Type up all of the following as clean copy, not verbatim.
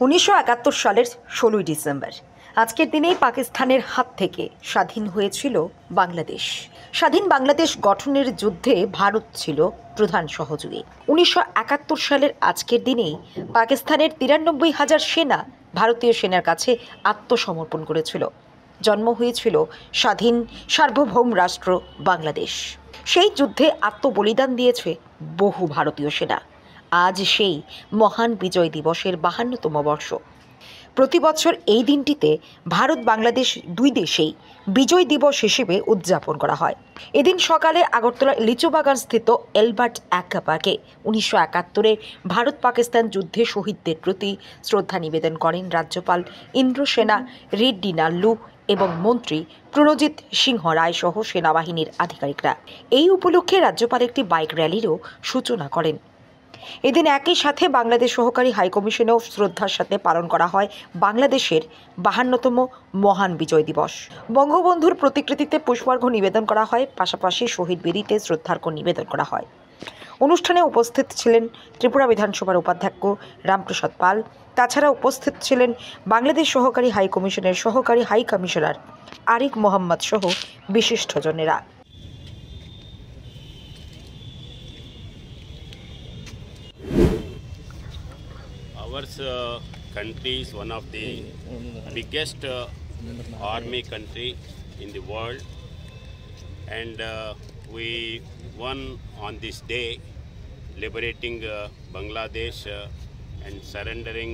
1971 সালের 16 ডিসেম্বর আজকের দিনেই পাকিস্তানের হাত থেকে স্বাধীন হয়েছিল বাংলাদেশ। স্বাধীন বাংলাদেশ গঠনের যুদ্ধে ভারত ছিল প্রধান সহযোগী। 1971 সালের আজকের দিনেই পাকিস্তানের 93,000 সেনা ভারতীয় সেনার কাছে আত্মসমর্পণ করেছিল। জন্ম হয়েছিল স্বাধীন সার্বভৌম রাষ্ট্র বাংলাদেশ। সেই যুদ্ধে আত্মবলিদান দিয়েছে বহু ভারতীয় সেনা। আজ সেই মহান বিজয় দিবসের 52তম বর্ষ। প্রতি বছর এই দিনটিতে ভারত বাংলাদেশ দুই দেশেই বিজয় দিবস হিসেবে উদযাপন করা হয়। এদিন সকালে আগরতলা লিচুবাগান স্থিত এলবার্ট অ্যাক্কা পার্কে 1971-এ ভারত পাকিস্তান যুদ্ধে শহীদদের প্রতি শ্রদ্ধা নিবেদন করেন রাজ্যপাল ইন্দ্রসেনা রেড্ডি নাল্লু এবং মন্ত্রী প্রণজিৎ সিংহ রায় সহ সেনাবাহিনীর আধিকারিকরা। এই উপলক্ষে রাজ্যপাল একটি বাইক র্যালিরও সূচনা করেন। এদিন একই সাথে বাংলাদেশ সহকারী হাইকমিশনেও শ্রদ্ধার সাথে পালন করা হয় বাংলাদেশের 52তম মহান বিজয় দিবস। বঙ্গবন্ধুর প্রতিকৃতিতে পুষ্পার্ঘ্য নিবেদন করা হয়, পাশাপাশি শহীদ বেদিতে শ্রদ্ধার্ঘ্য নিবেদন করা হয়। অনুষ্ঠানে উপস্থিত ছিলেন ত্রিপুরা বিধানসভার উপাধ্যক্ষ রামপ্রসাদ পাল। তাছাড়া উপস্থিত ছিলেন বাংলাদেশ সহকারী হাইকমিশনের সহকারী হাই কমিশনার আরিক মোহাম্মদ সহ বিশিষ্টজনেরা। Our country is one of the biggest army country in the world, and we won on this day, liberating Bangladesh and surrendering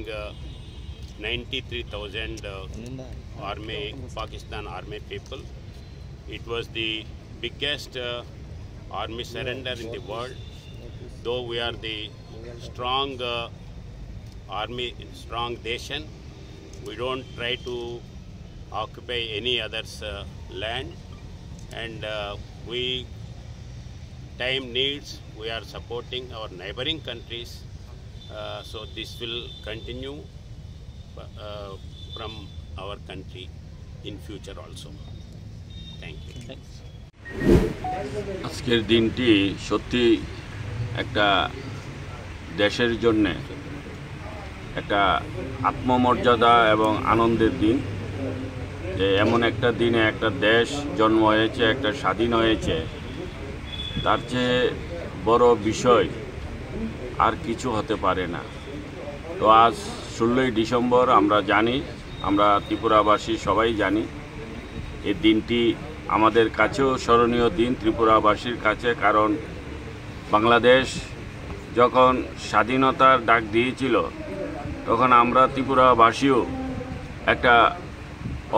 93,000 Pakistan army people. It was the biggest army surrender in the world. Though we are the strong army, strong nation, we don't try to occupy any other's land, and we time needs, we are supporting our neighboring countries, so this will continue from our country in future also. Thank you. আজকের দিনটি সত্যি একটা দেশের জন্য একটা আত্মমর্যাদা এবং আনন্দের দিন, যে এমন একটা দিনে একটা দেশ জন্ম হয়েছে, একটা স্বাধীন হয়েছে, তার চেয়ে বড় বিষয় আর কিছু হতে পারে না। তো আজ 16ই ডিসেম্বর আমরা জানি, আমরা ত্রিপুরাবাসী সবাই জানি, এই দিনটি আমাদের কাছেও স্মরণীয় দিন ত্রিপুরাবাসীর কাছে। কারণ বাংলাদেশ যখন স্বাধীনতার ডাক দিয়েছিল, তখন আমরা ত্রিপুরাবাসীও একটা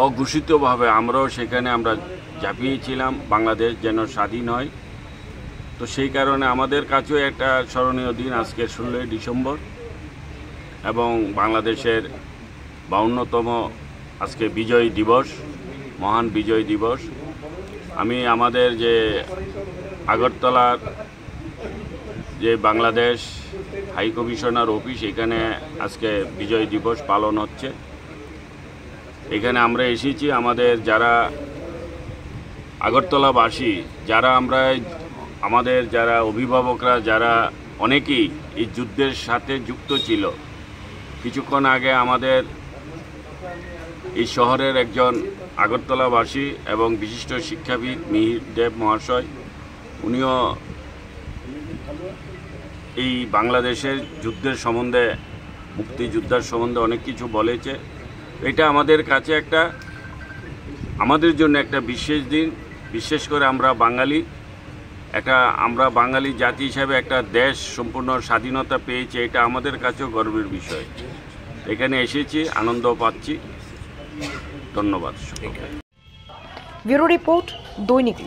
অঘোষিতভাবে আমরাও সেখানে আমরা ঝাঁপিয়েছিলাম বাংলাদেশ যেন স্বাধীন হয়। তো সেই কারণে আমাদের কাছেও একটা স্মরণীয় দিন আজকে 16ই ডিসেম্বর, এবং বাংলাদেশের 52তম আজকে বিজয় দিবস, মহান বিজয় দিবস। আমি আমাদের যে আগরতলার যে বাংলাদেশ হাই কমিশনার অফিস, এখানে আজকে বিজয় দিবস পালন হচ্ছে। এখানে আমরা এসেছি, আমাদের যারা আগরতলাবাসী, যারা আমরা আমাদের যারা অভিভাবকরা, যারা অনেকেই এই যুদ্ধের সাথে যুক্ত ছিল। কিছুক্ষণ আগে আমাদের এই শহরের একজন আগরতলাবাসী এবং বিশিষ্ট শিক্ষাবিদ মিহির দেব মহাশয়, উনিও এই বাংলাদেশের যুদ্ধের সম্বন্ধে, মুক্তিযোদ্ধার সম্বন্ধে অনেক কিছু বলেছে। এটা আমাদের কাছে একটা, আমাদের জন্য একটা বিশেষ দিন। বিশেষ করে আমরা বাঙালি জাতি হিসাবে একটা দেশ সম্পূর্ণ স্বাধীনতা পেয়েছে, এটা আমাদের কাছেও গর্বের বিষয়। এখানে এসেছি, আনন্দ পাচ্ছি। ধন্যবাদ। ব্যুরো রিপোর্ট, দৈনিক।